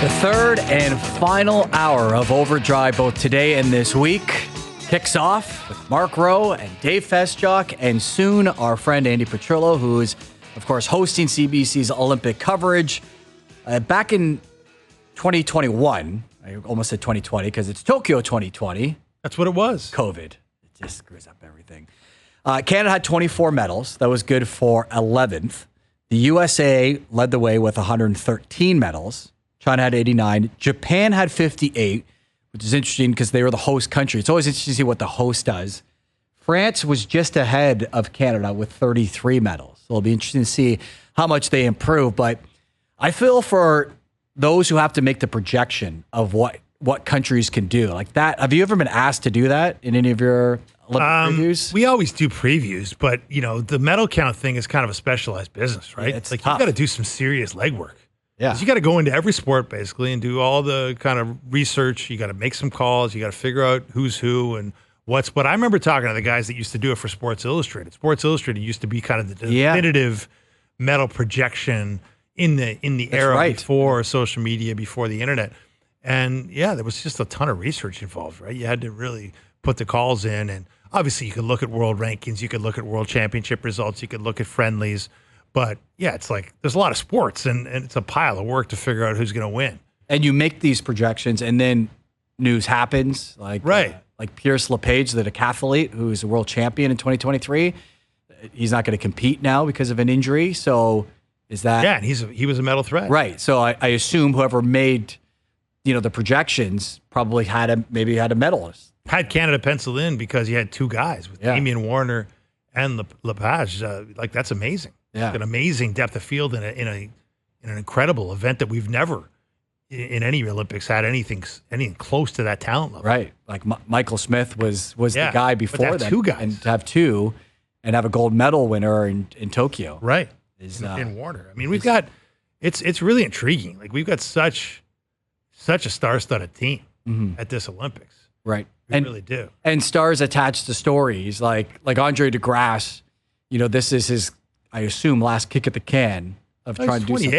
The third and final hour of OverDrive, both today and this week, kicks off with Mark Roe and Dave Feschuk, and soon our friend Andi Petrillo, who is, of course, hosting CBC's Olympic coverage. Back in 2021, I almost said 2020 because it's Tokyo 2020. That's what it was. COVID. It just screws up everything. Canada had 24 medals. That was good for 11th. The USA led the way with 113 medals. China had 89. Japan had 58, which is interesting because they were the host country. It's always interesting to see what the host does. France was just ahead of Canada with 33 medals. So it'll be interesting to see how much they improve. But I feel for those who have to make the projection of what countries can do. Like that. Have you ever been asked to do that in any of your Olympic previews? We always do previews, but the medal count thing is kind of a specialized business, right? Yeah, it's like tough. you got to do some serious legwork. Yeah. 'Cause you got to go into every sport basically and do all the kind of research. You got to make some calls. You got to figure out who's who and what's what. I remember talking to the guys that used to do it for Sports Illustrated. Sports Illustrated used to be kind of the definitive medal projection in the era before social media, before the internet. And yeah, there was just a ton of research involved, right? You had to really put the calls in, and obviously you could look at world rankings, you could look at world championship results, you could look at friendlies. But yeah, it's like there's a lot of sports, and it's a pile of work to figure out who's going to win. And you make these projections, and then news happens. Like Pierce LePage, the decathlete, who's a world champion in 2023. He's not going to compete now because of an injury. So is that? Yeah, and he was a medal threat. Right. So I assume whoever made the projections probably had a medalist. Had Canada penciled in because you had two guys with Damian Warner and LePage. Like that's amazing. Yeah. An amazing depth of field in an incredible event that we've never in any Olympics had anything close to that talent level. Right. Like Michael Smith was the guy before that. Two guys. And to have two and have a gold medal winner in Tokyo. Right. In Warner. I mean, we've got it's really intriguing. Like we've got such a star-studded team at this Olympics. Right. We really do. And stars attached to stories like Andre De Grasse, this is his, I assume, last kick at the can of trying to do something.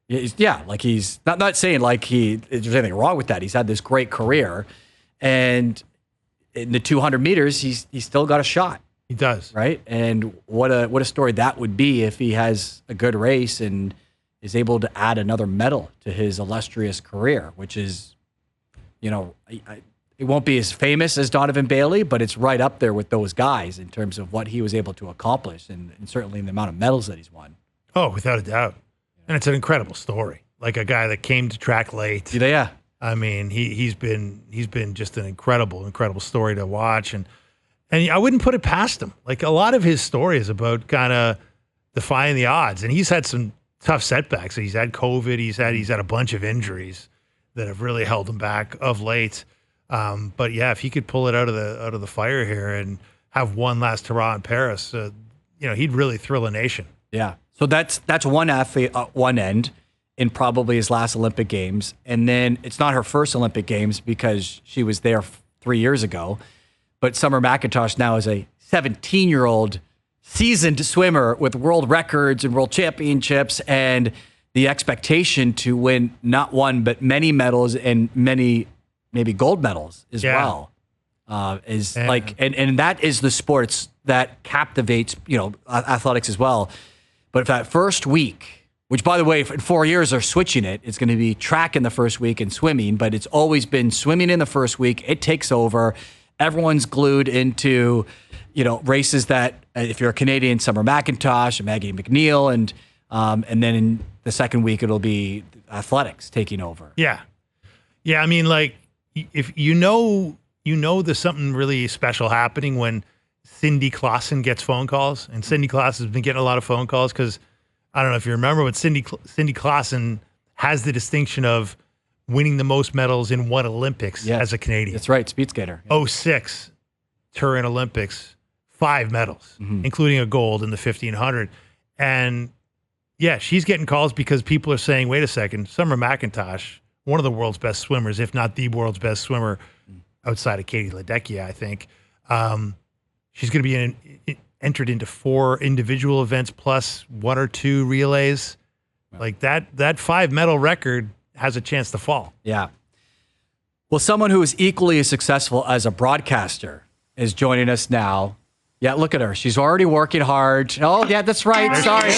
28. Yeah, like he's not saying like there's anything wrong with that. He's had this great career, and in the 200 meters, he's still got a shot. He does, right? And what a story that would be if he has a good race and is able to add another medal to his illustrious career, which is, it won't be as famous as Donovan Bailey, but it's right up there with those guys in terms of what he was able to accomplish, and certainly in the amount of medals that he's won. Oh, without a doubt. And it's an incredible story. Like a guy that came to track late. Yeah. I mean, he's been just an incredible story to watch, and I wouldn't put it past him. Like a lot of his story is about kind of defying the odds, and he's had some tough setbacks. He's had COVID. He's had a bunch of injuries that have really held him back of late. But yeah, if he could pull it out of the fire here and have one last hurrah in Paris, he'd really thrill a nation. Yeah. So that's one athlete at one end in probably his last Olympic Games. And then it's not her first Olympic Games because she was there 3 years ago. But Summer McIntosh now is a 17-year-old seasoned swimmer with world records and world championships, and the expectation to win not one but many medals and many maybe gold medals as well. And that is the sports that captivates, athletics as well. But that first week, which by the way, in 4 years they're switching it. It's going to be track in the first week and swimming, but it's always been swimming in the first week. It takes over. Everyone's glued into, races that if you're a Canadian, Summer McIntosh and Maggie McNeil, and then in the second week it'll be athletics taking over. Yeah. I mean, like if there's something really special happening when Cindy Clausen gets phone calls, and Cindy Clausen has been getting a lot of phone calls because I don't know if you remember, but Cindy Clausen has the distinction of winning the most medals in one Olympics as a Canadian. That's right, speed skater. 06 Turin Olympics, 5 medals, including a gold in the 1500. And yeah, she's getting calls because people are saying, wait a second, Summer McIntosh, one of the world's best swimmers, if not the world's best swimmer outside of Katie Ledecky, I think. She's going to be entered into 4 individual events plus 1 or 2 relays. Wow. Like that 5 medal record has a chance to fall. Yeah. Well, someone who is equally as successful as a broadcaster is joining us now. Yeah, look at her. She's already working hard. Oh, yeah, that's right. Sorry.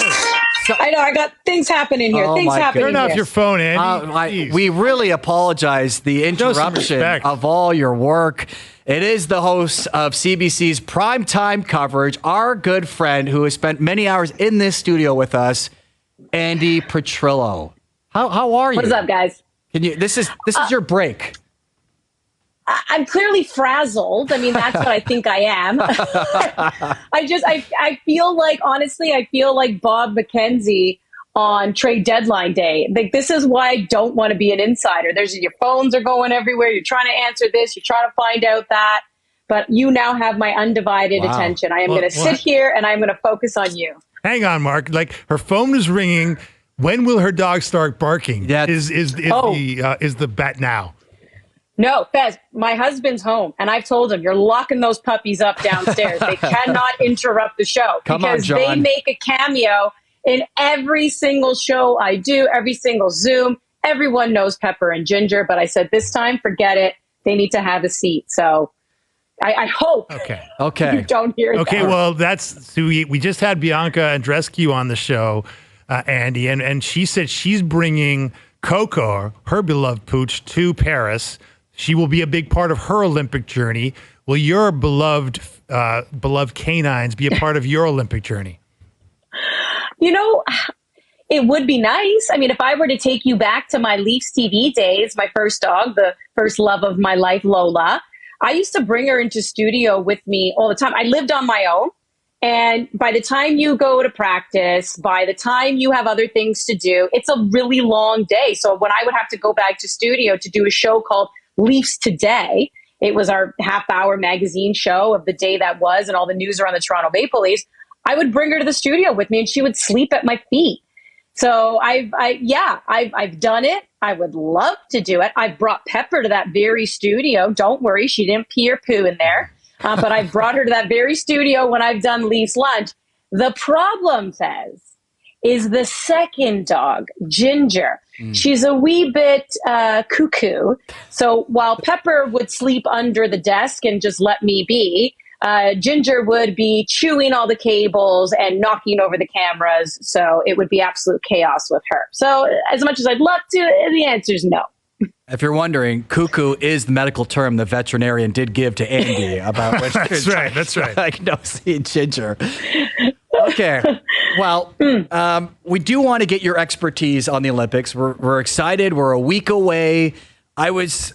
I know. I got things happening here. Oh, Things happening Turn here. off your phone, Andy. We really apologize the interruption of all your work. It is the host of CBC's primetime coverage, our good friend who has spent many hours in this studio with us, Andi Petrillo. How are you? What's up, guys? Can you? This is your break. I'm clearly frazzled. I mean, that's what I think I am. I feel like, honestly, I feel like Bob McKenzie on trade deadline day. Like, this is why I don't want to be an insider. Your phones are going everywhere. You're trying to answer this. You're trying to find out that. But you now have my undivided attention. I am going to sit here and I'm going to focus on you. Hang on, Mark. Like, her phone is ringing. When will her dog start barking? Yeah. Is the bet now? No, Fez, my husband's home, and I've told him, you're locking those puppies up downstairs. They cannot interrupt the show because they make a cameo in every single show I do, every single Zoom. Everyone knows Pepper and Ginger, but I said this time, forget it. They need to have a seat. So I hope you don't hear that. Okay, well, we just had Bianca Andreescu on the show, Andy, and she said she's bringing Coco, her beloved pooch, to Paris. She will be a big part of her Olympic journey. Will your beloved canines be a part of your Olympic journey? You know, it would be nice. I mean, if I were to take you back to my Leafs TV days, my first dog, the first love of my life, Lola, I used to bring her into studio with me all the time. I lived on my own. And by the time you go to practice, by the time you have other things to do, it's a really long day. So when I would have to go back to studio to do a show called Leafs Today, it was our half-hour magazine show of the day that was and all the news around the Toronto Maple Leafs, I would bring her to the studio with me and she would sleep at my feet. So I've done it. I would love to do it. I brought Pepper to that very studio. Don't worry, she didn't pee or poo in there. But I brought her to that very studio when I've done Leafs Lunch. The problem, Fez, is the second dog, Ginger. She's a wee bit cuckoo. So while Pepper would sleep under the desk and just let me be, Ginger would be chewing all the cables and knocking over the cameras. So it would be absolute chaos with her. So as much as I'd love to, the answer is no. If you're wondering, cuckoo is the medical term the veterinarian did give to Andy about which That's right. Like, no, see, Ginger. Okay. Well, we do want to get your expertise on the Olympics. We're excited. We're a week away. I was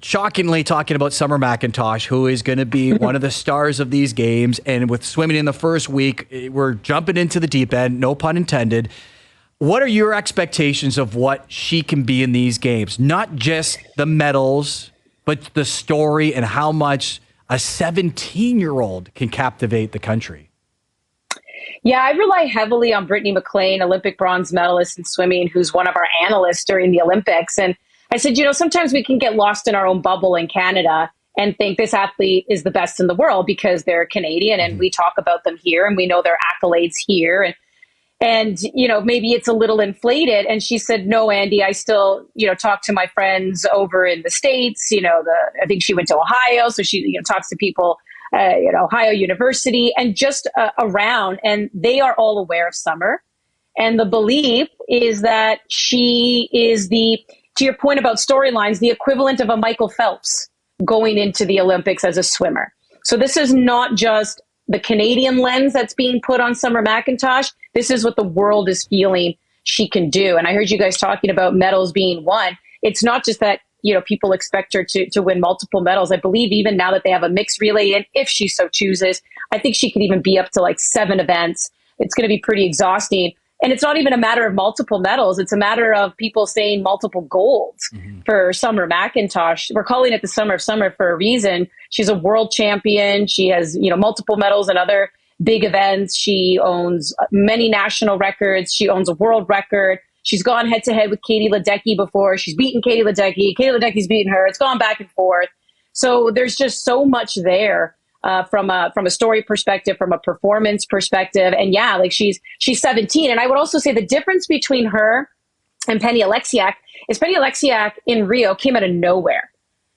shockingly talking about Summer McIntosh, who is going to be one of the stars of these games. And with swimming in the first week, we're jumping into the deep end, no pun intended. What are your expectations of what she can be in these games? Not just the medals, but the story and how much a 17-year-old can captivate the country. Yeah, I rely heavily on Brittany McLean, Olympic bronze medalist in swimming, who's one of our analysts during the Olympics. And I said, sometimes we can get lost in our own bubble in Canada and think this athlete is the best in the world because they're Canadian and we talk about them here and we know their accolades here. And maybe it's a little inflated. And she said, no, Andy, I still, talk to my friends over in the States. I think she went to Ohio. So she, talks to people at Ohio University and just around. And they are all aware of Summer. And the belief is that she is to your point about storylines, the equivalent of a Michael Phelps going into the Olympics as a swimmer. So this is not just the Canadian lens that's being put on Summer McIntosh. This is what the world is feeling she can do. And I heard you guys talking about medals being won. It's not just that, people expect her to win multiple medals. I believe even now that they have a mixed relay, and if she so chooses, I think she could even be up to like 7 events. It's going to be pretty exhausting. And it's not even a matter of multiple medals. It's a matter of people saying multiple golds for Summer McIntosh. We're calling it the Summer of Summer for a reason. She's a world champion. She has, multiple medals in other big events. She owns many national records. She owns a world record. She's gone head to head with Katie Ledecky before. She's beaten Katie Ledecky. Katie Ledecky's beaten her. It's gone back and forth. So there's just so much there. From a story perspective, from a performance perspective. And yeah, like she's 17. And I would also say the difference between her and Penny Alexiak is Penny Alexiak in Rio came out of nowhere.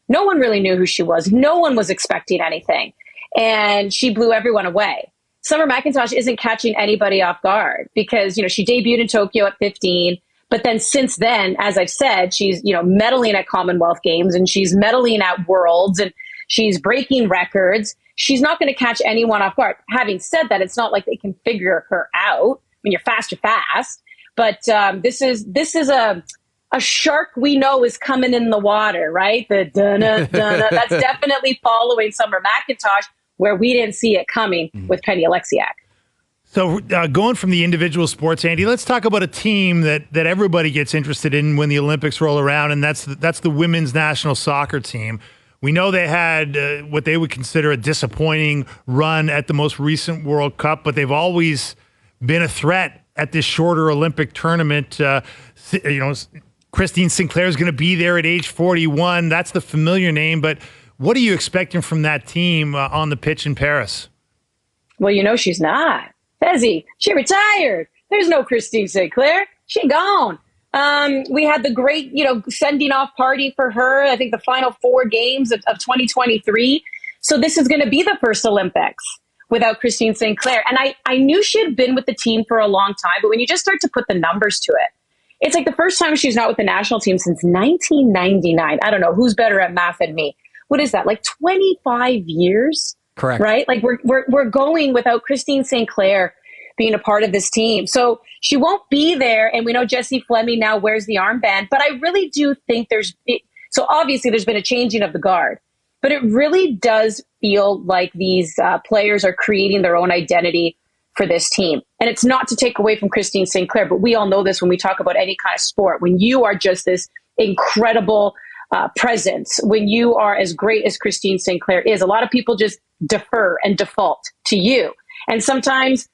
No one really knew who she was. No one was expecting anything. And she blew everyone away. Summer McIntosh isn't catching anybody off guard because, she debuted in Tokyo at 15. But then since then, as I've said, she's, medaling at Commonwealth Games and she's medaling at Worlds and she's breaking records. She's not going to catch anyone off guard. Having said that, it's not like they can figure her out. I mean, you're fast, But this is a shark we know is coming in the water, right? The dunna, dunna. That's definitely following Summer McIntosh, where we didn't see it coming with Penny Alexiak. So going from the individual sports, Andy, let's talk about a team that everybody gets interested in when the Olympics roll around, and that's the women's national soccer team. We know they had what they would consider a disappointing run at the most recent World Cup, but they've always been a threat at this shorter Olympic tournament. Christine Sinclair is going to be there at age 41. That's the familiar name, but what are you expecting from that team on the pitch in Paris? Well, she's not. Fezzy, she retired. There's no Christine Sinclair. She gone. We had the great, sending off party for her. I think the final 4 games of 2023. So this is going to be the first Olympics without Christine Sinclair. And I knew she had been with the team for a long time, but when you just start to put the numbers to it, it's like the first time she's not with the national team since 1999. I don't know who's better at math than me. What is that? Like 25 years? Correct. Right? Like we're going without Christine Sinclair being a part of this team. So she won't be there. And we know Jessie Fleming now wears the armband, but I really do think so obviously there's been a changing of the guard, but it really does feel like these players are creating their own identity for this team. And it's not to take away from Christine Sinclair, but we all know this when we talk about any kind of sport. When you are just this incredible presence, when you are as great as Christine Sinclair is, a lot of people just defer and default to you. And sometimes,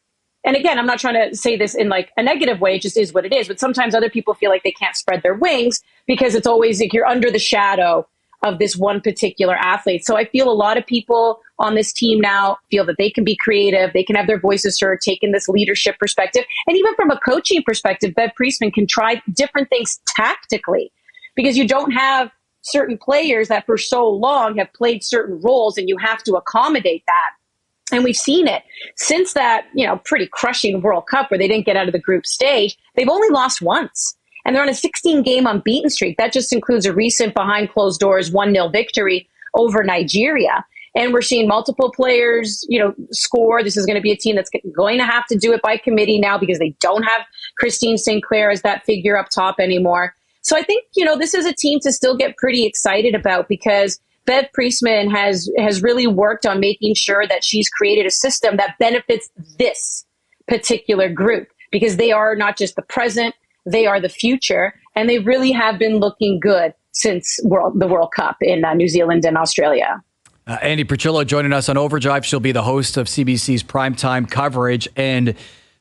and again, I'm not trying to say this in like a negative way, it just is what it is, but sometimes other people feel like they can't spread their wings because it's always like you're under the shadow of this one particular athlete. So I feel a lot of people on this team now feel that they can be creative, they can have their voices heard, taking this leadership perspective. And even from a coaching perspective, Bev Priestman can try different things tactically because you don't have certain players that for so long have played certain roles and you have to accommodate that. And we've seen it since that, pretty crushing World Cup where they didn't get out of the group stage. They've only lost once. And they're on a 16-game unbeaten streak. That just includes a recent behind closed doors 1-0 victory over Nigeria. And we're seeing multiple players, score. This is going to be a team that's going to have to do it by committee now because they don't have Christine Sinclair as that figure up top anymore. So I think, this is a team to still get pretty excited about because Bev Priestman has really worked on making sure that she's created a system that benefits this particular group because they are not just the present, they are the future, and they really have been looking good since the World Cup in New Zealand and Australia. Andi Petrillo joining us on OverDrive. She'll be the host of CBC's primetime coverage. And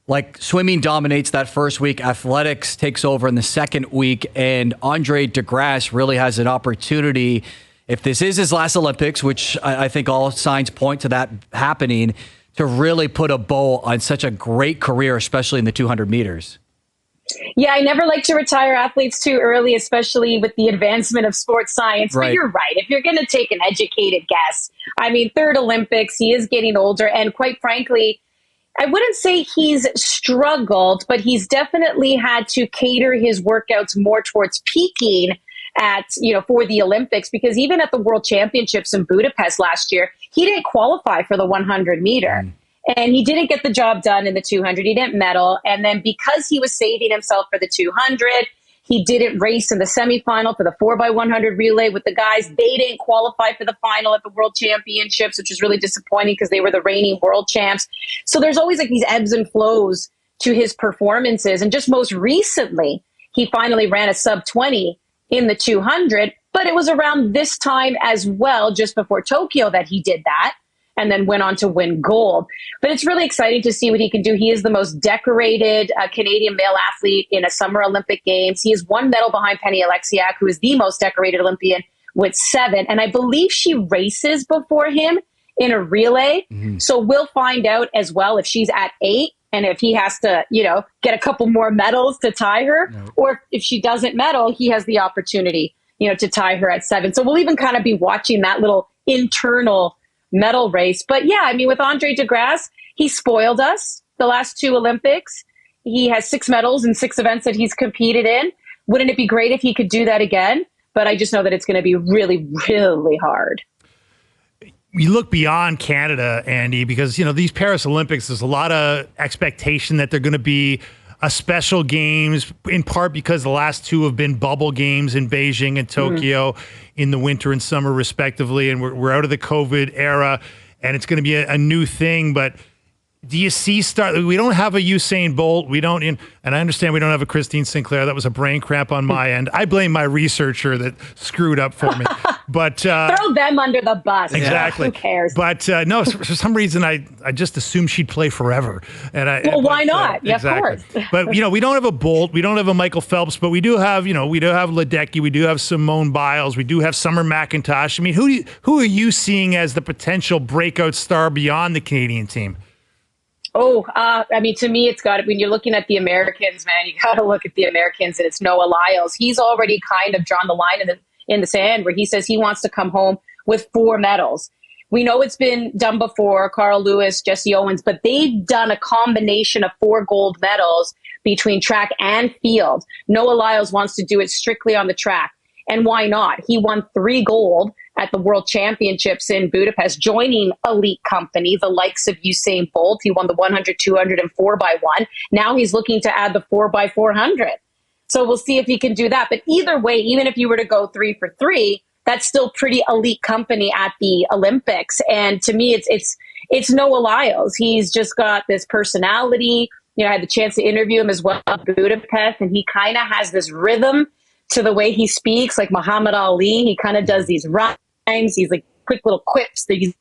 like swimming dominates that first week, athletics takes over in the second week. And Andre De Grasse really has an opportunity, if this is his last Olympics, which I think all signs point to that happening, to really put a bow on such a great career, especially in the 200 meters. Yeah, I never like to retire athletes too early, especially with the advancement of sports science. Right. But you're right. If you're going to take an educated guess, third Olympics, he is getting older. And quite frankly, I wouldn't say he's struggled, but he's definitely had to cater his workouts more towards peaking for the Olympics, because even at the World Championships in Budapest last year, he didn't qualify for the 100 meter. And he didn't get the job done in the 200. He didn't medal. And then because he was saving himself for the 200, he didn't race in the semifinal for the 4x100 relay with the guys. They didn't qualify for the final at the World Championships, which is really disappointing because they were the reigning world champs. So there's always like these ebbs and flows to his performances. And just most recently, he finally ran a sub 20 in the 200. But it was around this time as well, just before Tokyo, that he did that. And then went on to win gold. But it's really exciting to see what he can do. He is the most decorated Canadian male athlete in a Summer Olympic Games. He is one medal behind Penny Alexiak, who is the most decorated Olympian with 7. And I believe she races before him in a relay. So we'll find out as well if she's at 8 And if he has to, get a couple more medals to tie her, or if she doesn't medal, he has the opportunity, to tie her at 7. So we'll even kind of be watching that little internal medal race. But yeah, I mean, with Andre De Grasse, he spoiled us the last 2 Olympics. He has 6 medals in 6 events that he's competed in. Wouldn't it be great if he could do that again? But I just know that it's going to be really, really hard. You look beyond Canada, Andi, because, these Paris Olympics, there's a lot of expectation that they're going to be a special games, in part because the last 2 have been bubble games in Beijing and Tokyo in the winter and summer, respectively. And we're out of the COVID era, and it's going to be a new thing. But do you see we don't have a Usain Bolt. We don't, and I understand we don't have a Christine Sinclair. That was a brain cramp on my end. I blame my researcher that screwed up for me. But throw them under the bus. Exactly. Who cares? But no, for some reason I just assumed she'd play forever. Why not? Yeah, exactly. Of course. But we don't have a Bolt. We don't have a Michael Phelps. But we do have Ledecky. We do have Simone Biles. We do have Summer McIntosh. I mean, who are you seeing as the potential breakout star beyond the Canadian team? To me, it's got, when you're looking at the Americans, man, you got to look at the Americans, and it's Noah Lyles. He's already kind of drawn the line in the sand where he says he wants to come home with 4 medals. We know it's been done before, Carl Lewis, Jesse Owens, but they've done a combination of 4 gold medals between track and field. Noah Lyles wants to do it strictly on the track. And why not? He won 3 gold at the World Championships in Budapest, joining elite company, the likes of Usain Bolt. He won the 100, 200, and 4x1. Now he's looking to add the 4x400. So we'll see if he can do that. But either way, even if you were to go 3 for 3, that's still pretty elite company at the Olympics. And to me, it's Noah Lyles. He's just got this personality. I had the chance to interview him as well in Budapest, and he kind of has this rhythm to the way he speaks, like Muhammad Ali. He kind of does these rhymes. He's like quick little quips that he's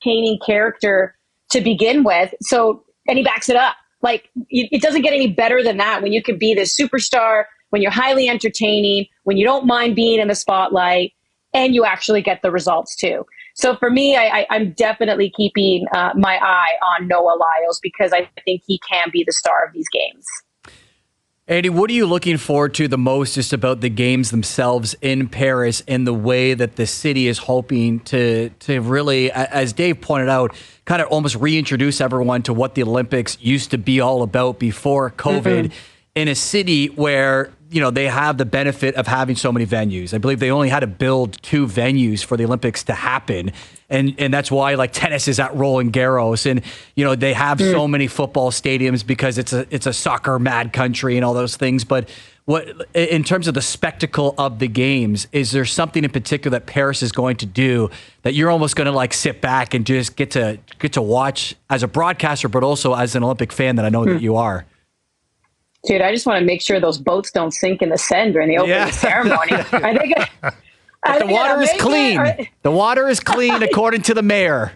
entertaining character to begin with. So, and he backs it up. Like, it doesn't get any better than that when you can be this superstar, when you're highly entertaining, when you don't mind being in the spotlight, and you actually get the results too. So for me, I'm definitely keeping my eye on Noah Lyles because I think he can be the star of these games. Andi, what are you looking forward to the most just about the games themselves in Paris and the way that the city is hoping to really, as Dave pointed out, kind of almost reintroduce everyone to what the Olympics used to be all about before COVID in a city where, they have the benefit of having so many venues. I believe they only had to build 2 venues for the Olympics to happen. And that's why like tennis is at Roland Garros, and they have so many football stadiums because it's a soccer mad country and all those things. But what in terms of the spectacle of the games, is there something in particular that Paris is going to do that you're almost going to like sit back and just get to watch as a broadcaster, but also as an Olympic fan that I know that you are? Dude, I just want to make sure those boats don't sink in the Seine during the opening ceremony. The water is clean. The water is clean according to the mayor.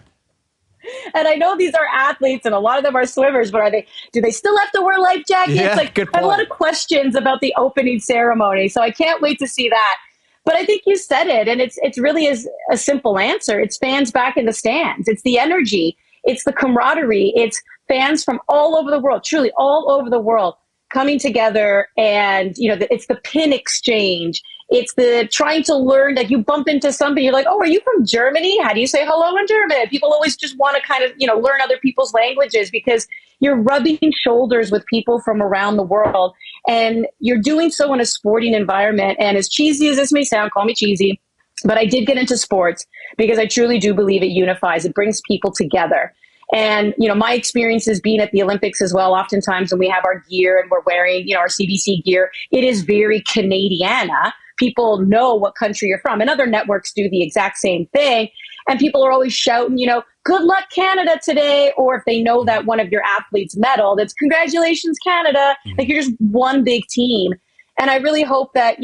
And I know these are athletes and a lot of them are swimmers, but do they still have to wear life jackets? Yeah, good point. I have a lot of questions about the opening ceremony, so I can't wait to see that. But I think you said it, and it's really is a simple answer. It's fans back in the stands. It's the energy. It's the camaraderie. It's fans from all over the world, truly all over the world, coming together, and it's the pin exchange. It's the trying to learn that you bump into somebody. You're like, oh, are you from Germany? How do you say hello in German? People always just want to kind of, learn other people's languages because you're rubbing shoulders with people from around the world. And you're doing so in a sporting environment. And as cheesy as this may sound, call me cheesy, but I did get into sports because I truly do believe it unifies. It brings people together. And, my experiences being at the Olympics as well, oftentimes when we have our gear and we're wearing, our CBC gear, it is very Canadiana. People know what country you're from, and other networks do the exact same thing. And people are always shouting, good luck Canada today. Or if they know that one of your athletes medaled, it's congratulations, Canada. Like you're just one big team. And I really hope that,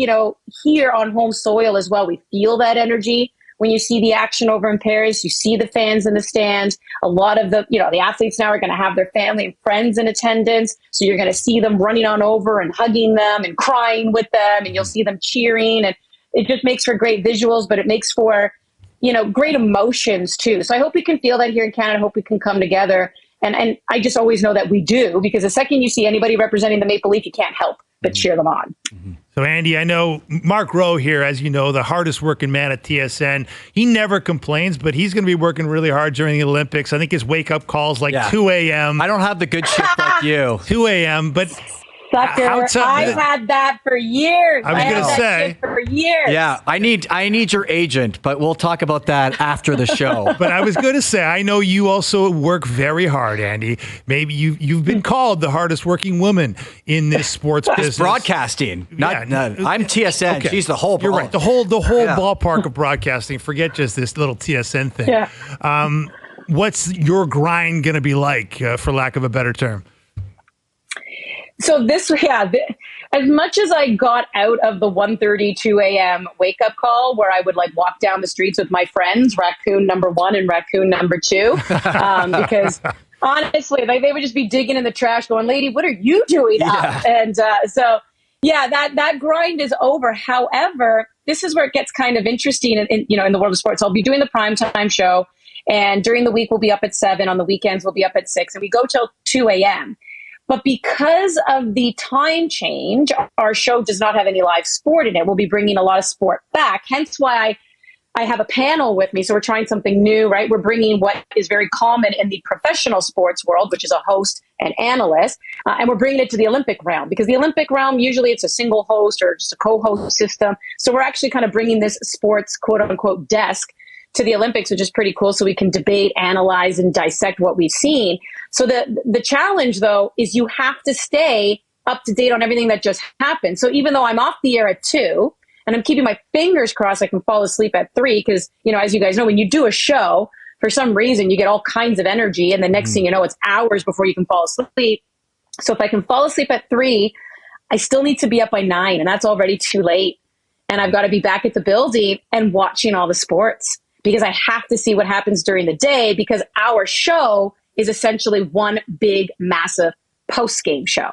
here on home soil as well, we feel that energy. When you see the action over in Paris, you see the fans in the stands. A lot of the athletes now are going to have their family and friends in attendance. So you're going to see them running on over and hugging them and crying with them. And you'll see them cheering. And it just makes for great visuals, but it makes for, great emotions too. So I hope we can feel that here in Canada. I hope we can come together And I just always know that we do, because the second you see anybody representing the Maple Leaf, you can't help but cheer them on. So, Andi, I know Mark Rowe here, as you know, the hardest working man at TSN. He never complains, but he's going to be working really hard during the Olympics. I think his wake-up call's like 2 a.m. I don't have the good shift like you. 2 a.m., but... Sucker, I've had that for years. I was going to say for years. Yeah, I need your agent, but we'll talk about that after the show. But I was going to say, I know you also work very hard, Andi. Maybe you've been called the hardest working woman in this sports business. Broadcasting. I'm TSN. Okay. She's the whole. You're right. The whole ballpark of broadcasting. Forget just this little TSN thing. Yeah. What's your grind going to be like, for lack of a better term? So as much as I got out of the 1:30, 2 a.m. wake up call where I would like walk down the streets with my friends, raccoon number 1 and raccoon number 2, because honestly, they would just be digging in the trash going, lady, what are you doing up? And that grind is over. However, this is where it gets kind of interesting in the world of sports. I'll be doing the primetime show, and during the week we'll be up at 7. On the weekends we'll be up at 6, and we go till 2 a.m. But because of the time change, our show does not have any live sport in it. We'll be bringing a lot of sport back. Hence why I have a panel with me. So we're trying something new, right? We're bringing what is very common in the professional sports world, which is a host and analyst. And we're bringing it to the Olympic realm, because the Olympic realm, usually it's a single host or just a co-host system. So we're actually kind of bringing this sports quote unquote desk to the Olympics, which is pretty cool. So we can debate, analyze, and dissect what we've seen. So the challenge, though, is you have to stay up to date on everything that just happened. So even though I'm off the air at 2, and I'm keeping my fingers crossed I can fall asleep at 3, because, as you guys know, when you do a show, for some reason, you get all kinds of energy. And the next thing you know, it's hours before you can fall asleep. So if I can fall asleep at 3, I still need to be up by 9, and that's already too late. And I've got to be back at the building and watching all the sports, because I have to see what happens during the day, because our show is essentially one big, massive post-game show.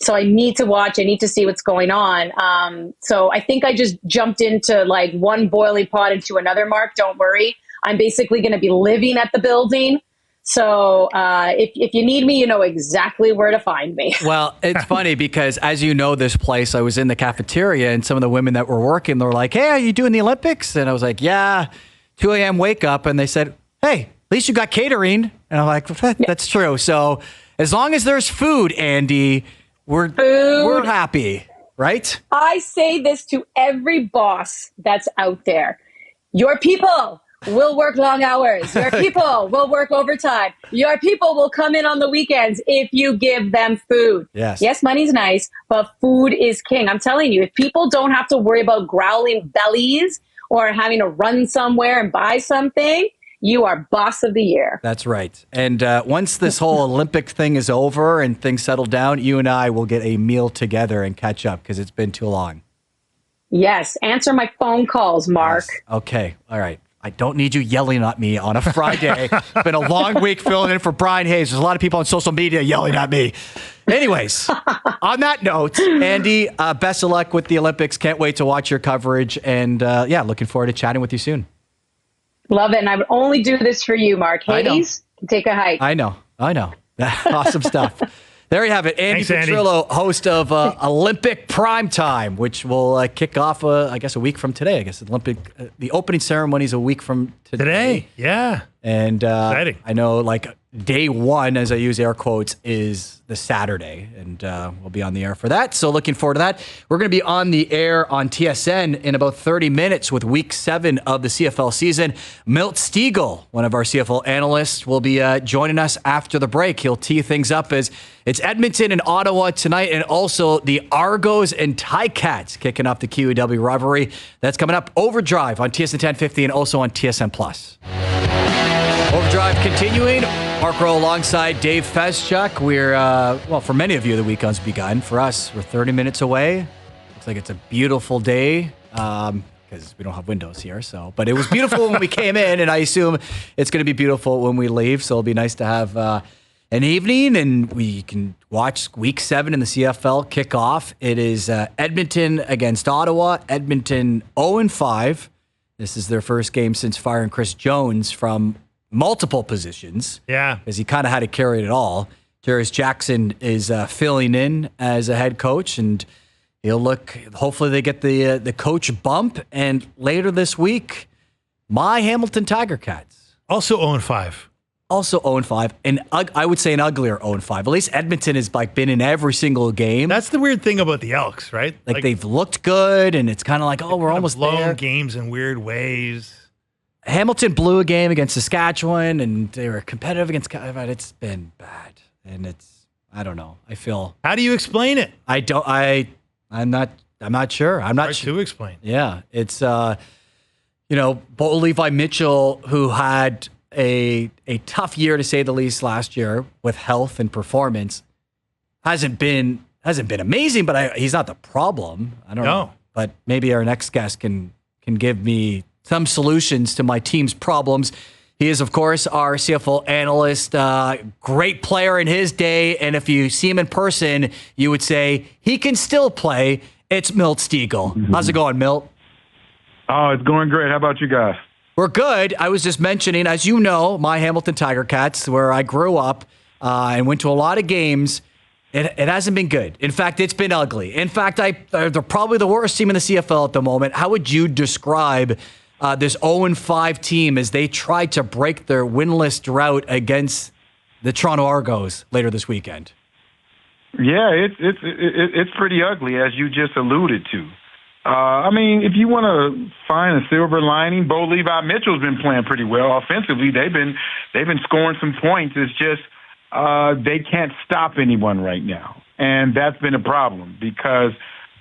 So I need to watch, I need to see what's going on. So I think I just jumped into like one boiling pot into another, Mark. Don't worry. I'm basically going to be living at the building. So if you need me, you know exactly where to find me. Well, it's funny because, as you know, this place, I was in the cafeteria and some of the women that were working, they were like, hey, are you doing the Olympics? And I was like, yeah, 2 a.m. wake up. And they said, hey, at least you got catering. And I'm like, that's true. So as long as there's food, Andi, we're happy, right? I say this to every boss that's out there. Your people will work long hours. Your people will work overtime. Your people will come in on the weekends if you give them food. Yes, money's nice, but food is king. I'm telling you, if people don't have to worry about growling bellies or having to run somewhere and buy something, you are boss of the year. That's right. And once this whole Olympic thing is over and things settle down, you and I will get a meal together and catch up, because it's been too long. Yes. Answer my phone calls, Mark. Yes. Okay. All right. I don't need you yelling at me on a Friday. It's been a long week filling in for Brian Hayes. There's a lot of people on social media yelling at me. Anyways, on that note, Andi, best of luck with the Olympics. Can't wait to watch your coverage. And looking forward to chatting with you soon. Love it. And I would only do this for you, Mark. Hayes, take a hike. I know. Awesome stuff. There you have it. Andi Petrillo, host of Olympic Primetime, which will kick off, I guess, a week from today. I guess the opening ceremony is a week from today. Yeah. And exciting. I know, like, day one, as I use air quotes, is the Saturday, and we'll be on the air for that. So looking forward to that. We're going to be on the air on TSN in about 30 minutes with week 7 of the CFL season. Milt Stegall, one of our CFL analysts, will be joining us after the break. He'll tee things up as it's Edmonton and Ottawa tonight, and also the Argos and Ticats kicking off the QEW rivalry. That's coming up. OverDrive on TSN 1050 and also on TSN Plus. OverDrive continuing. Mark Rowe alongside Dave Feschuk. We're, for many of you, the weekend's begun. For us, we're 30 minutes away. Looks like it's a beautiful day because we don't have windows here. But it was beautiful when we came in, and I assume it's going to be beautiful when we leave. So it'll be nice to have an evening, and we can watch Week 7 in the CFL kick off. It is Edmonton against Ottawa. Edmonton 0-5. This is their first game since firing Chris Jones from multiple positions. Yeah. Because he kind of had to carry it all. Jarious Jackson is filling in as a head coach, and hopefully they get the coach bump. And later this week, my Hamilton Tiger Cats. Also 0-5. Also 0-5, and I would say an uglier 0-5. At least Edmonton has been in every single game. That's the weird thing about the Elks, right? Like they've looked good, and it's kind of like, we're almost there. Games in weird ways. Hamilton blew a game against Saskatchewan, and they were competitive against. But it's been bad, and I don't know. I feel. How do you explain it? I'm not sure. I'm not Hard to explain. Yeah, it's Bo Levi Mitchell, who had a tough year to say the least last year with health and performance, hasn't been amazing, but he's not the problem. I don't know. But maybe our next guest can give me some solutions to my team's problems. He is, of course, our CFL analyst, great player in his day, and if you see him in person, you would say he can still play. It's Milt Stegall. Mm-hmm. How's it going, Milt? Oh, it's going great. How about you guys? We're good. I was just mentioning, as you know, my Hamilton Tiger Cats, where I grew up and went to a lot of games. It hasn't been good. In fact, it's been ugly. In fact, they're probably the worst team in the CFL at the moment. How would you describe this 0-5 team as they try to break their winless drought against the Toronto Argos later this weekend? Yeah, it's pretty ugly, as you just alluded to. If you want to find a silver lining, Bo Levi Mitchell's been playing pretty well offensively. They've been scoring some points. It's just they can't stop anyone right now, and that's been a problem because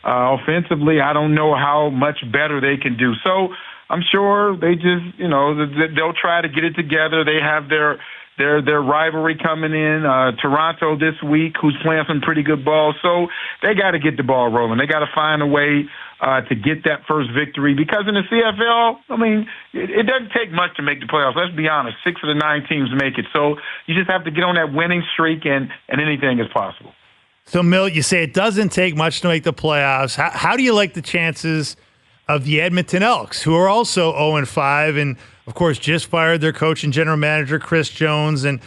offensively, I don't know how much better they can do. So I'm sure they just they'll try to get it together. They have their rivalry coming in, Toronto this week, who's playing some pretty good ball. So they got to get the ball rolling. They got to find a way to get that first victory because in the CFL, it doesn't take much to make the playoffs. Let's be honest. 6 of the 9 teams make it. So you just have to get on that winning streak and anything is possible. So, Milt, you say it doesn't take much to make the playoffs. How do you like the chances of the Edmonton Elks, who are also 0-5 and, of course, just fired their coach and general manager, Chris Jones, and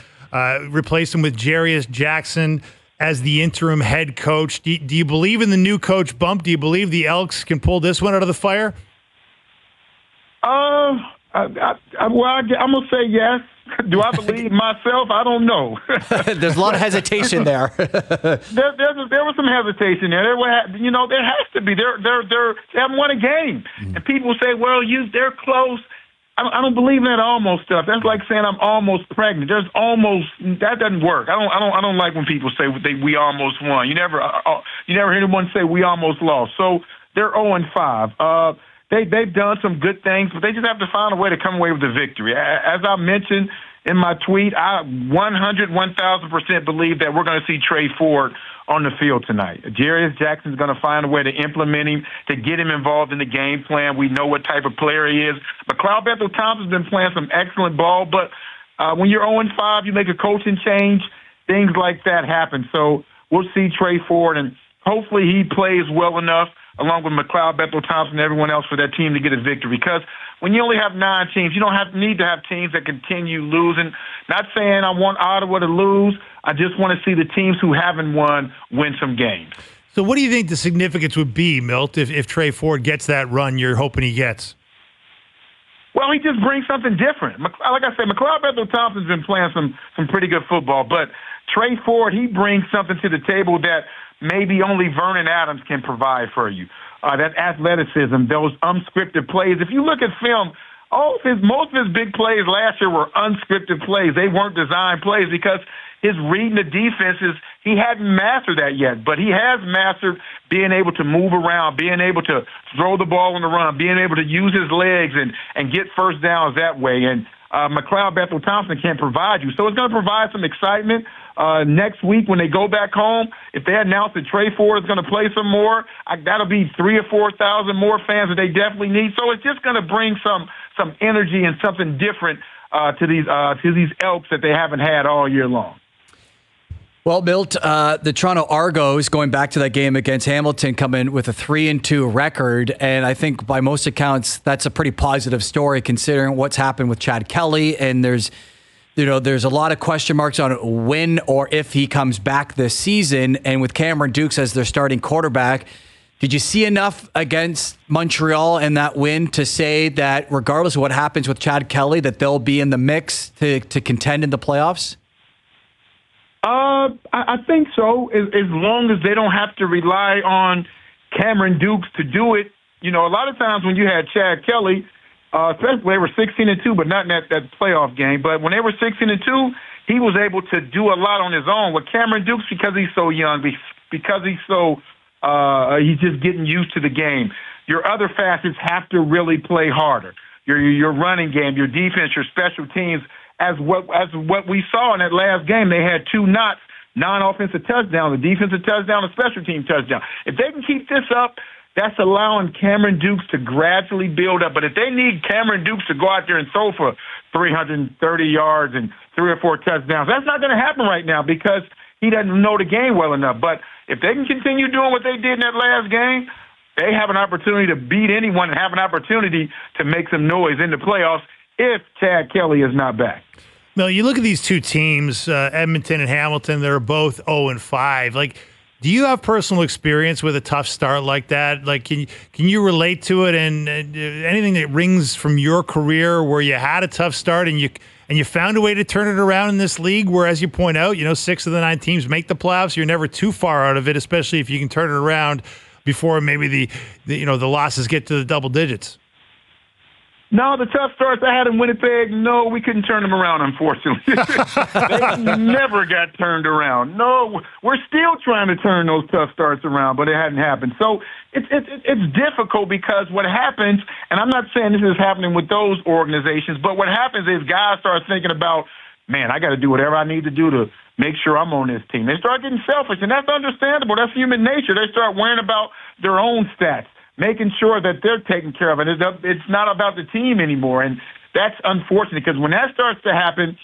replaced him with Jarious Jackson as the interim head coach? Do you believe in the new coach bump? Do you believe the Elks can pull this one out of the fire? I'm going to say yes. Do I believe myself? I don't know. There's a lot of hesitation there. There was some hesitation there. There has to be. They haven't won a game. And people say, well, they're close. I don't believe in that almost stuff. That's like saying I'm almost pregnant. That doesn't work. I don't like when people say we almost won. You never hear anyone say we almost lost. So they're 0-5. They've done some good things, but they just have to find a way to come away with the victory. As I mentioned in my tweet, I 1,000% believe that we're going to see Tre Ford on the field tonight. Jarious Jackson is going to find a way to implement him, to get him involved in the game plan. We know what type of player he is. But Bethel-Thompson's been playing some excellent ball, but when you're 0-5, you make a coaching change, things like that happen. So we'll see Tre Ford, and hopefully he plays well enough along with Bethel-Thompson and everyone else for that team to get a victory. Because when you only have 9 teams, you don't need to have teams that continue losing. Not saying I want Ottawa to lose. I just want to see the teams who haven't won win some games. So what do you think the significance would be, Milt, if Tre Ford gets that run you're hoping he gets? Well, he just brings something different. Like I said, Bethel-Thompson's been playing some pretty good football, but Tre Ford, he brings something to the table that maybe only Vernon Adams can provide for you. That athleticism, those unscripted plays. If you look at film, most of his big plays last year were unscripted plays. They weren't designed plays because his reading the defenses, he hadn't mastered that yet. But he has mastered being able to move around, being able to throw the ball on the run, being able to use his legs and get first downs that way. And Bethel-Thompson can't provide you. So it's going to provide some excitement. Next week when they go back home, if they announce that Tre Ford is going to play some more, that'll be 3,000 or 4,000 more fans that they definitely need. So it's just going to bring some energy and something different to these Elks that they haven't had all year long. Well, Milt, the Toronto Argos, going back to that game against Hamilton, come in with a 3-2 record, and I think by most accounts that's a pretty positive story considering what's happened with Chad Kelly, and there's there's a lot of question marks on when or if he comes back this season. And with Cameron Dukes as their starting quarterback, did you see enough against Montreal in that win to say that regardless of what happens with Chad Kelly, that they'll be in the mix to contend in the playoffs? I think so, as long as they don't have to rely on Cameron Dukes to do it. A lot of times when you had Chad Kelly, especially they were 16-2, but not in that playoff game. But when they were 16-2, he was able to do a lot on his own. With Cameron Dukes, because he's so young, because he's so he's just getting used to the game. Your other facets have to really play harder. Your running game, your defense, your special teams. As what we saw in that last game, they had two non-offensive touchdowns, a defensive touchdown, a special team touchdown. If they can keep this up, that's allowing Cameron Dukes to gradually build up. But if they need Cameron Dukes to go out there and throw for 330 yards and 3 or 4 touchdowns, that's not going to happen right now because he doesn't know the game well enough. But if they can continue doing what they did in that last game, they have an opportunity to beat anyone and have an opportunity to make some noise in the playoffs if Chad Kelly is not back. Mel, you look at these two teams, Edmonton and Hamilton, they're both 0-5. Like, do you have personal experience with a tough start like that? Like, can you relate to it and anything that rings from your career where you had a tough start and you found a way to turn it around in this league where, as you point out, 6 of the 9 teams make the playoffs. You're never too far out of it, especially if you can turn it around before maybe the losses get to the double digits. No, the tough starts I had in Winnipeg, no, we couldn't turn them around, unfortunately. They never got turned around. No, we're still trying to turn those tough starts around, but it hadn't happened. So it's difficult because what happens, and I'm not saying this is happening with those organizations, but what happens is guys start thinking about, man, I got to do whatever I need to do to make sure I'm on this team. They start getting selfish, and that's understandable. That's human nature. They start worrying about their own stats, making sure that they're taken care of. And it's not about the team anymore. And that's unfortunate because when that starts to happen,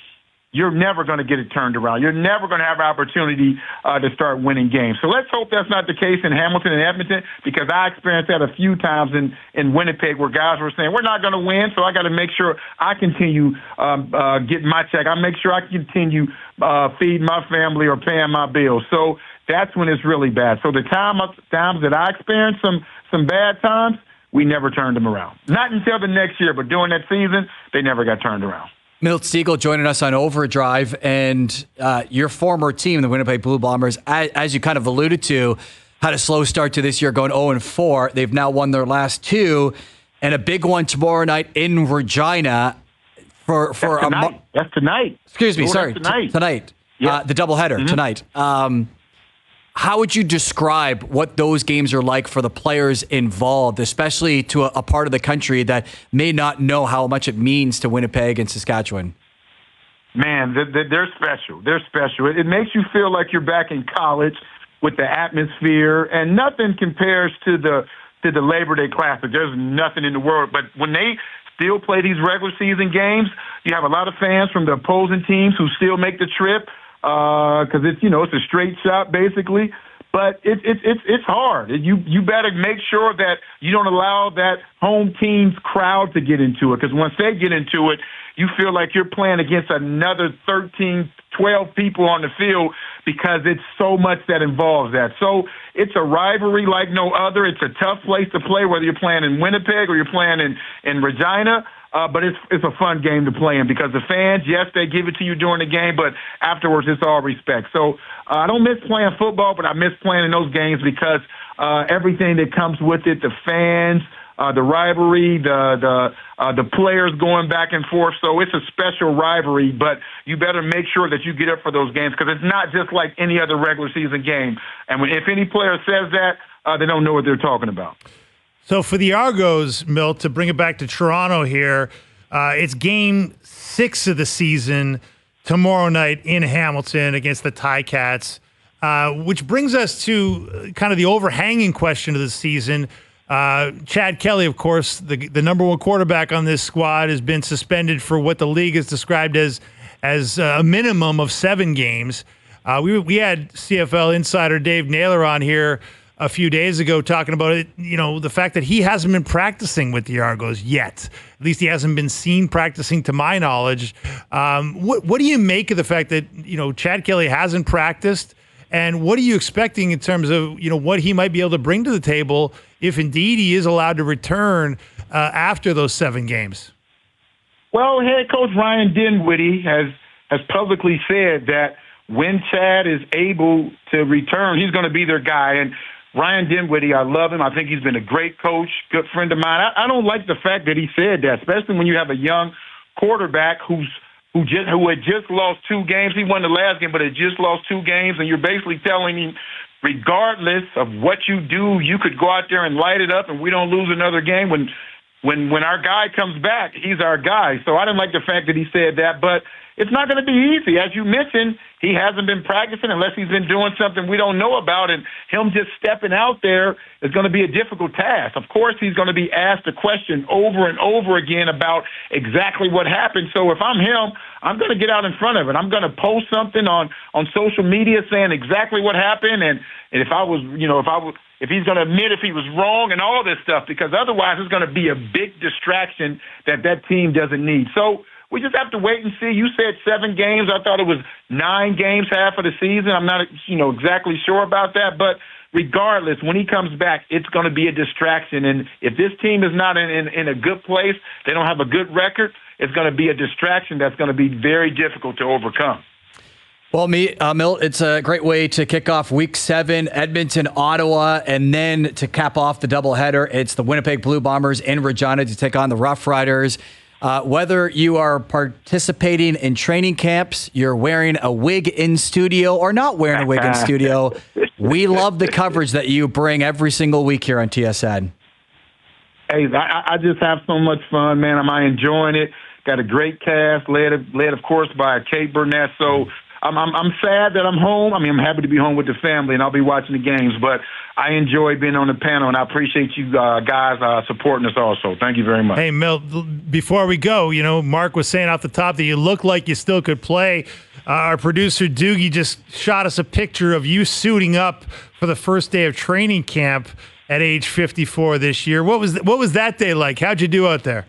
you're never going to get it turned around. You're never going to have an opportunity to start winning games. So let's hope that's not the case in Hamilton and Edmonton because I experienced that a few times in Winnipeg where guys were saying, we're not going to win, so I got to make sure I continue getting my check. I make sure I continue feeding my family or paying my bills. So that's when it's really bad. So the times that I experienced some bad times, we never turned them around. Not until the next year, but during that season, they never got turned around. Milt Stegall joining us on Overdrive, and your former team, the Winnipeg Blue Bombers, as you kind of alluded to, had a slow start to this year going 0-4. They've now won their last 2, and a big one tomorrow night in Regina for That's tonight. Excuse me, sorry. Tonight. The doubleheader tonight. How would you describe what those games are like for the players involved, especially to a part of the country that may not know how much it means to Winnipeg and Saskatchewan? Man, they're special. They're special. It makes you feel like you're back in college with the atmosphere, and nothing compares to the Labor Day Classic. There's nothing in the world. But when they still play these regular season games, you have a lot of fans from the opposing teams who still make the trip. Because it's a straight shot basically, but it's hard. You better make sure that you don't allow that home team's crowd to get into it. Because once they get into it, you feel like you're playing against another 13, 12 people on the field because it's so much that involves that. So it's a rivalry like no other. It's a tough place to play, whether you're playing in Winnipeg or you're playing in Regina. But it's a fun game to play in because the fans, yes, they give it to you during the game, but afterwards it's all respect. So I don't miss playing football, but I miss playing in those games because everything that comes with it, the fans, the rivalry, the players going back and forth. So it's a special rivalry, but you better make sure that you get up for those games because it's not just like any other regular season game. And if any player says that, they don't know what they're talking about. So for the Argos, Milt, to bring it back to Toronto here, it's game 6 of the season tomorrow night in Hamilton against the Ticats, which brings us to kind of the overhanging question of the season. Chad Kelly, of course, the number 1 quarterback on this squad, has been suspended for what the league has described as a minimum of 7 games. We had CFL insider Dave Naylor on here a few days ago talking about it, the fact that he hasn't been practicing with the Argos yet. At least he hasn't been seen practicing to my knowledge. What do you make of the fact that, Chad Kelly hasn't practiced? And what are you expecting in terms of, what he might be able to bring to the table if indeed he is allowed to return after those 7 games? Well, head coach Ryan Dinwiddie has publicly said that when Chad is able to return, he's going to be their guy. And Ryan Dinwiddie, I love him. I think he's been a great coach, good friend of mine. I don't like the fact that he said that, especially when you have a young quarterback who had just lost 2 games. He won the last game, but had just lost 2 games, and you're basically telling him, regardless of what you do, you could go out there and light it up, and we don't lose another game. When our guy comes back, he's our guy. So I didn't like the fact that he said that, but it's not going to be easy. As you mentioned, he hasn't been practicing unless he's been doing something we don't know about, and him just stepping out there is going to be a difficult task. Of course, he's going to be asked a question over and over again about exactly what happened. So if I'm him, I'm going to get out in front of it. I'm going to post something on social media saying exactly what happened, and if he's going to admit if he was wrong and all this stuff, because otherwise it's going to be a big distraction that team doesn't need. So we just have to wait and see. You said 7 games. I thought it was 9 games, half of the season. I'm not, exactly sure about that. But regardless, when he comes back, it's going to be a distraction. And if this team is not in a good place, they don't have a good record, it's going to be a distraction that's going to be very difficult to overcome. Well, Milt, it's a great way to kick off Week 7, Edmonton, Ottawa, and then to cap off the doubleheader, it's the Winnipeg Blue Bombers in Regina to take on the Rough Riders. Whether you are participating in training camps, you're wearing a wig in studio, or not wearing a wig in studio, we love the coverage that you bring every single week here on TSN. Hey, I just have so much fun, man. I'm enjoying it. Got a great cast, led of course, by Kate Burnett. So I'm sad that I'm home. I'm happy to be home with the family, and I'll be watching the games. But I enjoy being on the panel, and I appreciate you guys supporting us also. Thank you very much. Hey, Milt, before we go, Mark was saying off the top that you look like you still could play. Our producer, Doogie, just shot us a picture of you suiting up for the first day of training camp at age 54 this year. What was that day like? How'd you do out there?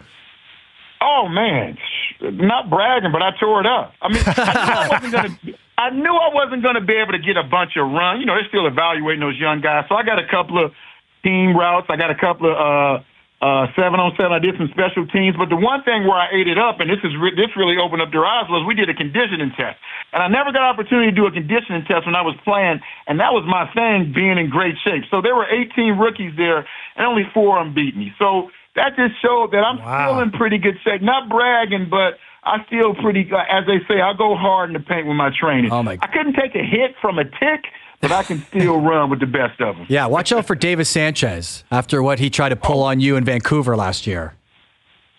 Oh, man. Not bragging, but I tore it up. I knew I wasn't going to be able to get a bunch of runs. They're still evaluating those young guys. So I got a couple of team routes. I got a couple of 7-on-7. I did some special teams. But the one thing where I ate it up, and this really opened up their eyes, was we did a conditioning test. And I never got an opportunity to do a conditioning test when I was playing, and that was my thing, being in great shape. So there were 18 rookies there, and only 4 of them beat me. So that just showed that I'm still in pretty good shape. Not bragging, but I feel pretty, as they say, I go hard in the paint with my training. Oh my! I couldn't take a hit from a tick, but I can still run with the best of them. Yeah, watch out for Davis Sanchez after what he tried to pull on you in Vancouver last year.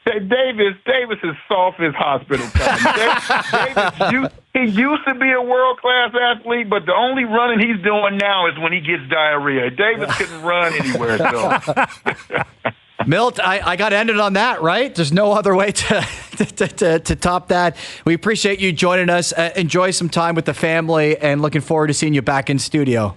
Davis is soft as hospital time. He used to be a world-class athlete, but the only running he's doing now is when he gets diarrhea. Davis couldn't run anywhere, so... Milt, I got to end it on that, right? There's no other way to top that. We appreciate you joining us. Enjoy some time with the family, and looking forward to seeing you back in studio.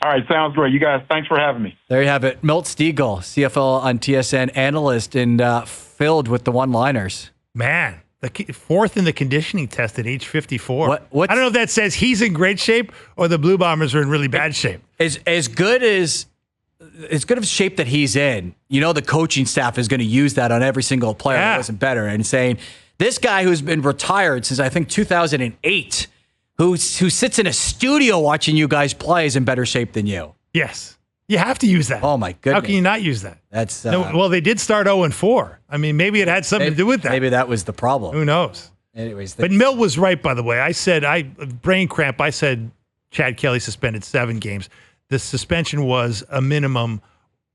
All right, sounds great. You guys, thanks for having me. There you have it. Milt Stegall, CFL on TSN analyst, and filled with the one-liners. Man, the 4th in the conditioning test at age 54. I don't know if that says he's in great shape or the Blue Bombers are in really bad shape. As good of shape that he's in, the coaching staff is going to use that on every single player that wasn't better, and saying this guy who's been retired since I think 2008, who sits in a studio watching you guys play, is in better shape than you. Yes. You have to use that. Oh my goodness. How can you not use that? That's well, they did start 0-4. Maybe it had something to do with that. Maybe that was the problem. Who knows? Anyways, but Milt was right, by the way. I said brain cramp. I said Chad Kelly suspended 7 games. The suspension was a minimum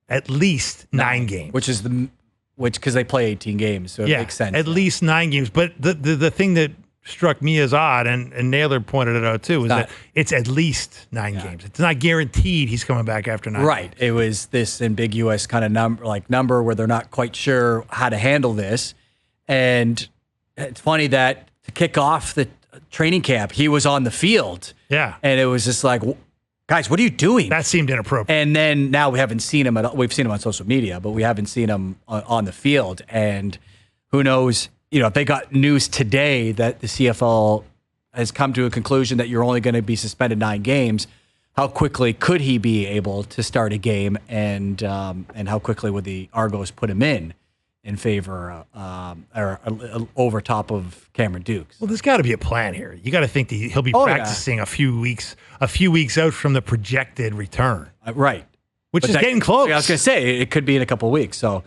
at least 9 games, because they play 18 games, so it makes sense. At least 9 games. But the thing that struck me as odd, and Naylor pointed it out too, is that it's at least 9 games. It's not guaranteed he's coming back after 9 right. games. It was this ambiguous kind of number where they're not quite sure how to handle this. And it's funny that to kick off the training camp, he was on the field. Yeah. And it was just like, guys, what are you doing? That seemed inappropriate. And then now we haven't seen him. We've seen him on social media, but we haven't seen him on the field. And who knows? If they got news today that the CFL has come to a conclusion that you're only going to be suspended 9 games, how quickly could he be able to start a game, and how quickly would the Argos put him in favor or over top of Cameron Dukes? Well, there's got to be a plan here. You got to think that he'll be practicing a few weeks out from the projected return, right? Which is getting close. I was going to say it could be in a couple of weeks. So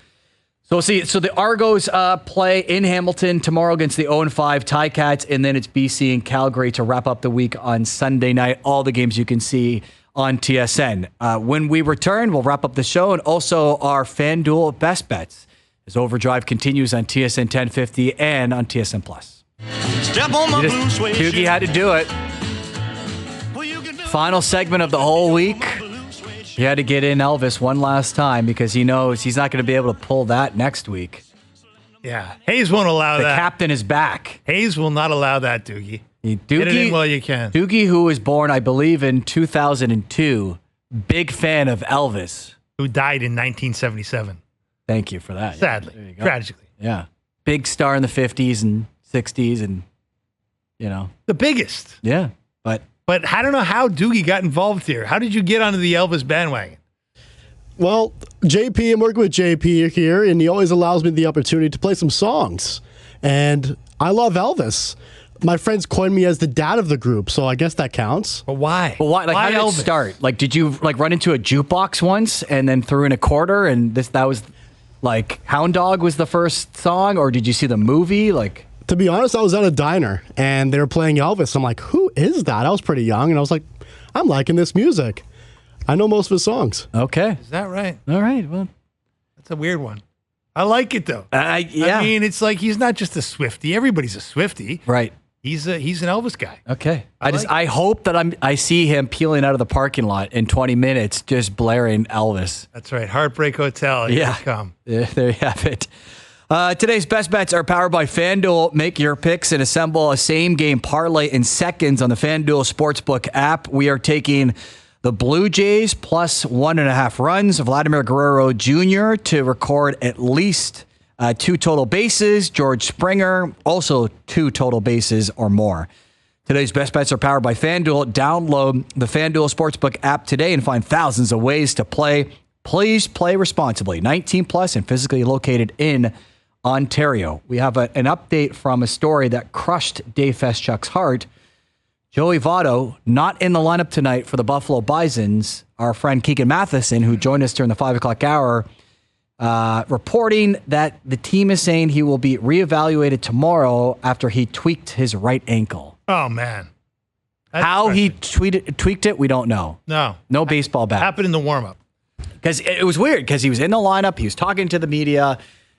we'll see. So the Argos play in Hamilton tomorrow against the 0-5 Ticats, and then it's BC and Calgary to wrap up the week on Sunday night. All the games you can see on TSN. When we return, we'll wrap up the show and also our FanDuel best bets as OverDrive continues on TSN 1050 and on TSN Plus. Step on my blue suede Doogie shoe. had to do it. Final segment of the whole week. He had to get in Elvis one last time because he knows he's not going to be able to pull that next week. Yeah. Hayes won't allow The that. captain is back. Hayes will not allow that, Doogie. Doogie, Get it in while you can. Doogie, who was born, I believe, in 2002, big fan of Elvis. Who died in 1977. Thank you for that. Sadly. There you go. Tragically. Yeah. Big star in the 50s and 60s and, The biggest. yeah. But I don't know how Doogie got involved here. How did you get onto the Elvis bandwagon? Well, JP, I'm working with JP here, and he always allows me the opportunity to play some songs. And I love Elvis. My friends coined me as the dad of the group, so I guess that counts. But why? Well, why? Like, how did Elvis? it start? Like, did you run into a jukebox once and then threw in a quarter and that was like Hound Dog was the first song, or did you see the movie? Like, To be honest, I was at a diner, and they were playing Elvis. I'm like, who is that? I was pretty young, and I was like, I'm liking this music. I know most of his songs. okay, Is that right? all right, well, That's a weird one. I like it, though. yeah, I mean, it's like he's not just a Swiftie. Everybody's a Swiftie. right. He's an Elvis guy. Okay. I I hope that I see him peeling out of the parking lot in 20 minutes, just blaring Elvis. That's right. Heartbreak Hotel. Here Yeah. they come. Yeah, there you have it. Today's best bets are powered by FanDuel. Make your picks and assemble a same-game parlay in seconds on the FanDuel Sportsbook app. We are taking the Blue Jays plus 1.5 runs. Vladimir Guerrero Jr. to record at least 2 total bases. George Springer, also 2 total bases or more. Today's best bets are powered by FanDuel. Download the FanDuel Sportsbook app today and find thousands of ways to play. Please play responsibly. 19 plus and physically located in Ontario. We have an update from a story that crushed Dave Feschuk's heart. Joey Votto not in the lineup tonight for the Buffalo Bisons. Our friend Keegan Matheson, who joined us during the 5 o'clock hour, reporting that the team is saying he will be reevaluated tomorrow after he tweaked his right ankle. Oh, man. That's How he frustrating. tweaked it, we don't know. No baseball bat. Happened in the warm-up. Because it was weird because he was in the lineup. He was talking to the media.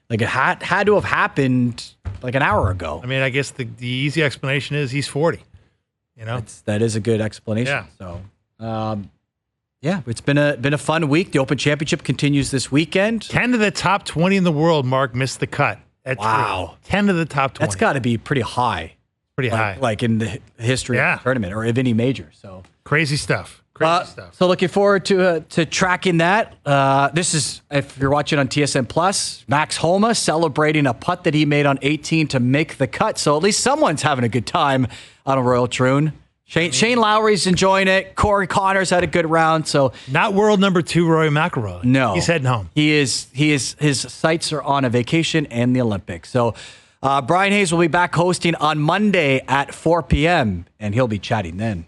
Like, it had to have happened like an hour ago. I mean, I guess the easy explanation is he's 40. You know? That is a good explanation. Yeah. So, yeah, it's been a fun week. The Open Championship continues this weekend. 10 of the top 20 in the world, Mark, missed the cut. Wow. 10 of the top 20. That's got to be pretty high. pretty high. Like in the history of the tournament or of any major. So crazy stuff. Crazy stuff. So looking forward to tracking that. This is, if you're watching on TSN Plus, Max Homa celebrating a putt that he made on 18 to make the cut. So at least someone's having a good time on a Royal Troon. Shane Lowry's enjoying it. Corey Connors had a good round. So not world number 2 Rory McIlroy. No, he's heading home. He is. His sights are on a vacation and the Olympics. So Brian Hayes will be back hosting on Monday at 4 p.m. and he'll be chatting then.